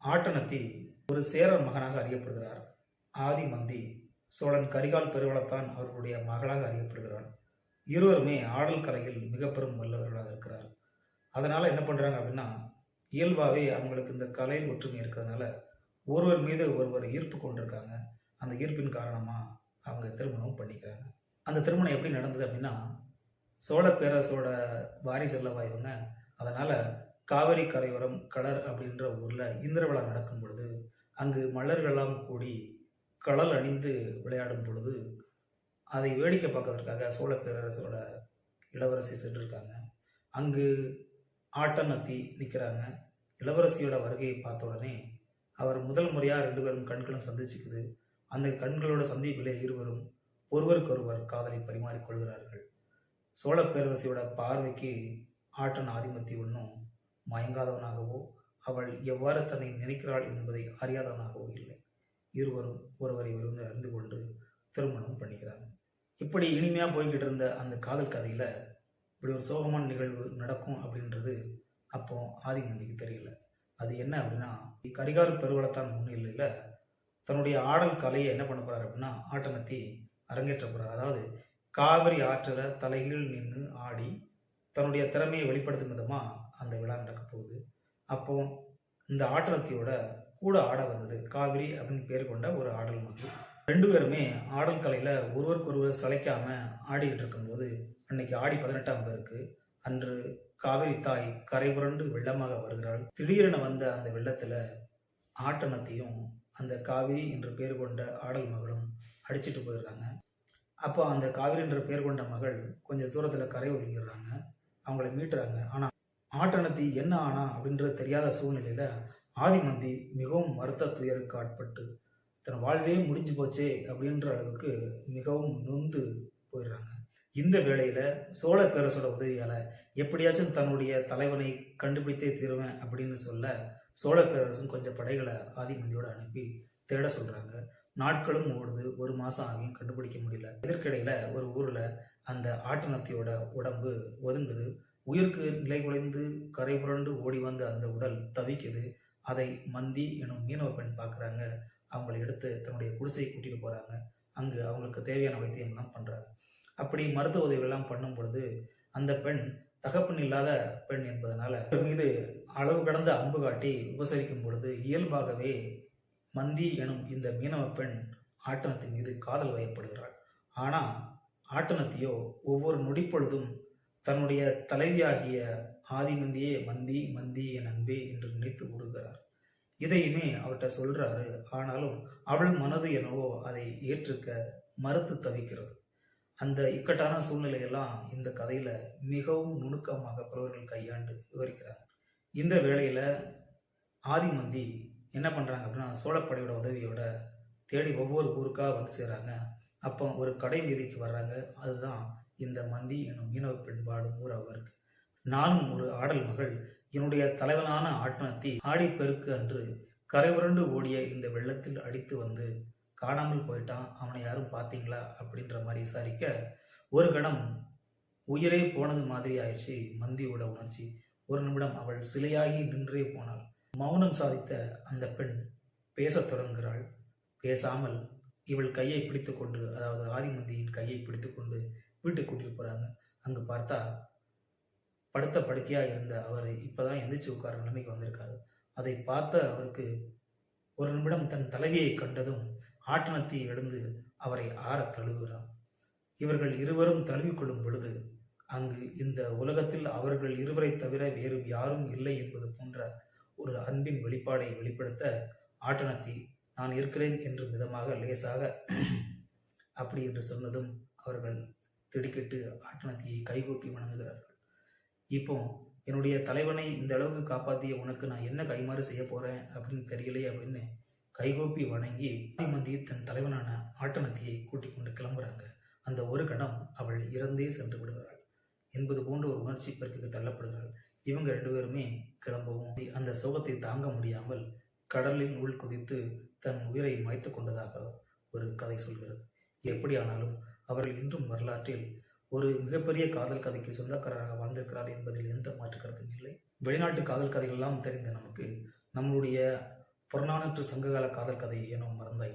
ஆட்டனத்தி ஒரு சேரர் மகனாக அறியப்படுகிறார். ஆதிமந்தி சோழன் கரிகால் பெருவளத்தான் அவர்களுடைய மகளாக அறியப்படுகிறார். இருவருமே ஆடல் கலையில் மிக பெரும் வல்லவர்களாக இருக்கிறார். அதனால என்ன பண்றாங்க அப்படின்னா, இயல்பாகவே அவங்களுக்கு இந்த கலையில் ஒற்றுமை இருக்கிறதுனால ஒருவர் மீது ஒருவர் ஈர்ப்பு கொண்டிருக்காங்க. அந்த ஈர்ப்பின் காரணமா அவங்க திருமணம் பண்ணிக்கிறாங்க. அந்த திருமணம் எப்படி நடந்தது அப்படின்னா, சோழ பேரரசோட வாரிசு அல்லவா இவங்க. அதனால காவிரி கரையோரம் கடர் அப்படின்ற ஊர்ல இந்திர விழா நடக்கும் பொழுது அங்கு மலர்களெல்லாம் கூடி கடல் அணிந்து விளையாடும் பொழுது அதை வேடிக்கை பார்க்கறதுக்காக சோழ பேரரசோட இளவரசி சென்றிருக்காங்க. அங்கு ஆட்டனத்தி நிற்கிறாங்க. இளவரசியோட வருகையை பார்த்த உடனே அவர் முதல் முறையாக ரெண்டு பேரும் கண்களும் சந்திச்சுக்குது. அந்த கண்களோட சந்திப்பிலே இருவரும் ஒருவருக்கொருவர் காதலை பரிமாறிக்கொள்கிறார்கள். சோழ பேரரசியோட பார்வைக்கு ஆட்டன் ஆதிமத்தி ஒன்றும் மயங்காதவனாகவோ அவள் எவ்வாறு தன்னை நினைக்கிறாள் என்பதை அறியாதவனாகவோ இல்லை. இருவரும் ஒருவரை ஒருவர் அறிந்து கொண்டு திருமணம் பண்ணிக்கிறாங்க. இப்படி இனிமையாக போய்கிட்டு இருந்த அந்த காதல் கதையில் இப்படி ஒரு சோகமான நிகழ்வு நடக்கும் அப்படின்றது அப்போ ஆதிமந்திக்கு தெரியல. அது என்ன அப்படின்னா, கரிகால் பெருவளத்தான் முன்னிலையில் தன்னுடைய ஆடல் கலையை என்ன பண்ண போறாரு அப்படின்னா ஆட்டனத்தி அரங்கேற்ற போறாரு. அதாவது காவிரி ஆற்றில தலைகீழ் நின்று ஆடி தன்னுடைய திறமையை வெளிப்படுத்தும் விதமா அந்த விழா நடக்க போகுது. அப்போ இந்த ஆட்டனத்தியோட கூட ஆட வந்தது காவிரி அப்படின்னு பேர் கொண்ட ஒரு ஆடல் மகள். ரெண்டு பேருமே ஆடல் கலையில ஒருவருக்கு ஒருவர் சளைக்காம ஆடிக்கிட்டு இருக்கும்போது அன்னைக்கு ஆடி 18ஆம் பேருக்கு அன்று காவிரி தாய் கரை புரண்டு வெள்ளமாக வருகிறாள். திடீரென வந்த அந்த வெள்ளத்துல ஆட்டனத்தையும் அந்த காவிரி என்று பேர் கொண்ட ஆடல் மகளும் அடிச்சுட்டு போயிடுறாங்க. அப்போ அந்த காவிரி என்ற பேர் கொண்ட மகள் கொஞ்சம் தூரத்தில் கரை ஒதுங்கிடுறாங்க. அவங்கள மீட்டுறாங்க. ஆனால் ஆட்டனத்தி என்ன ஆனா அப்படின்றது தெரியாத சூழ்நிலையில் ஆதிமந்தி மிகவும் வருத்த துயருக்கு ஆட்பட்டு தன் வாழ்வே முடிஞ்சு போச்சே அப்படின்ற அளவுக்கு மிகவும் நொந்து போயிடுறாங்க. இந்த வேளையில் சோழ பேரரசோட உதவியால் எப்படியாச்சும் தன்னுடைய தலைவனை கண்டுபிடித்தே தீருவேன் அப்படின்னு சொல்ல சோழ பேரரசும் கொஞ்சம் படைகளை ஆதிமந்தியோட அனுப்பி தேட சொல்கிறாங்க. நாட்களும் ஓடுது. 1 மாதம் ஆகியும் கண்டுபிடிக்க முடியல. இதற்கிடையில் ஒரு ஊரில் அந்த ஆட்டனத்தியோட உடம்பு ஒதுங்குது. உயிருக்கு நிலை குலைந்து கரை புரண்டு ஓடி வந்த அந்த உடல் தவிக்குது. அதை மந்தி எனும் மீனவ பெண் பார்க்குறாங்க. அவங்களை எடுத்து தன்னுடைய குடிசையை கூட்டிகிட்டு போகிறாங்க. அங்கு அவங்களுக்கு தேவையான வைத்தியம்லாம் பண்ணுறாங்க. அப்படி மருத்துவ உதவிகள்லாம் பண்ணும் பொழுது அந்த பெண் தகப்பன் இல்லாத பெண் என்பதனால மீது அளவு கடந்த அன்பு காட்டி உபசரிக்கும் பொழுது இயல்பாகவே மந்தி எனும் இந்த மீனவ பெண் ஆட்டனத்தின் மீது காதல் வயப்படுகிறாள். ஆனால் ஆட்டனத்தியோ ஒவ்வொரு நொடிப்பொழுதும் தன்னுடைய தலைவியாகிய ஆதிமந்தியே மந்தி மந்தி என் அன்பே என்று நினைத்து கூறுகிறார். இதையுமே அவர்கிட்ட சொல்றாரு. ஆனாலும் அவள் மனது என்னவோ அதை ஏற்றுக்க மறுத்து தவிக்கிறது. அந்த இக்கட்டான சூழ்நிலையெல்லாம் இந்த கதையில மிகவும் நுணுக்கமாக புலவர்கள் கையாண்டு விவரிக்கிறாங்க. இந்த வேளையில ஆதிமந்தி என்ன பண்ணுறாங்க அப்படின்னா சோழப்படையோட உதவியோட தேடி ஒவ்வொரு ஊருக்காக வந்து சேர்றாங்க. அப்போ ஒரு கடை வீதிக்கு வர்றாங்க. அதுதான் இந்த மந்தி என்னும் மீனவ பெண் பாடும் ஊர் அவருக்கு. நானும் ஒரு ஆடல் மகள், என்னுடைய தலைவனான ஆட்டனத்தி ஆடிப்பெருக்கு அன்று கரை உரண்டு ஓடிய இந்த வெள்ளத்தில் அடித்து வந்து காணாமல் போயிட்டான். அவனை யாரும் பார்த்தீங்களா அப்படின்ற மாதிரி விசாரிக்க ஒரு கணம் உயிரே போனது மாதிரி ஆயிடுச்சு மந்தியோட உணர்ச்சி. ஒரு நிமிடம் அவள் சிலையாகி நின்றே போனாள். மௌனம் சாதித்த அந்த பெண் பேசத் தொடங்குகிறாள். பேசாமல் இவள் கையை பிடித்து கொண்டு, அதாவது ஆதிமந்தியின் கையை பிடித்து கொண்டு வீட்டுக்கு கூட்டிட்டு போறாங்க. அங்கு பார்த்தா படுத்த படுக்கையா இருந்த அவர் இப்பதான் எந்திரிச்சு உட்கார நிலைமைக்கு வந்திருக்காரு. அதை பார்த்த அவருக்கு ஒரு நிமிடம் தன் தலைவியை கண்டதும் ஆட்டனத்தை எழுந்து அவரை ஆற தழுவுகிறார். இவர்கள் இருவரும் தழுவிக்கொள்ளும் பொழுது அங்கு இந்த உலகத்தில் அவர்கள் இருவரை தவிர வேறு யாரும் இல்லை என்பது போன்ற ஒரு அன்பின் வெளிப்பாடை வெளிப்படுத்த ஆட்டனத்தி நான் இருக்கிறேன் என்று விதமாக லேசாக அப்படி என்று சொன்னதும் அவர்கள் திடுக்கிட்டு ஆட்டனத்தியை கைகூப்பி வணங்குகிறார்கள். இப்போ என்னுடைய தலைவனை இந்த அளவுக்கு காப்பாற்றிய உனக்கு நான் என்ன கைமாறு செய்ய போறேன் அப்படின்னு தெரியலையே அப்படின்னு கைகூப்பி வணங்கி ஆதிமந்தி தன் தலைவனான ஆட்டனத்தியை கூட்டிக் கொண்டு கிளம்புறாங்க. அந்த ஒரு கணம் அவள் இறந்தே சென்று விடுகிறாள் என்பது போன்ற ஒரு உணர்ச்சி பெருக்குக்கு தள்ளப்படுகிறாள். இவங்க 2 பேருமே கிளம்பவும் அந்த சோகத்தை தாங்க முடியாமல் கடலில் உள் குதித்து தன் உயிரை மாய்த்து கொண்டதாக ஒரு கதை சொல்கிறது. எப்படியானாலும் அவர்கள் இன்றும் வரலாற்றில் ஒரு மிகப்பெரிய காதல் கதைக்கு சொந்தக்காரராக வாழ்ந்திருக்கிறார் என்பதில் எந்த மாற்று கருத்தும் இல்லை. வெளிநாட்டு காதல் கதைகளெல்லாம் தெரிந்த நமக்கு நம்மளுடைய புறநானூற்று சங்ககால காதல் கதை எனும் மருந்தாய்.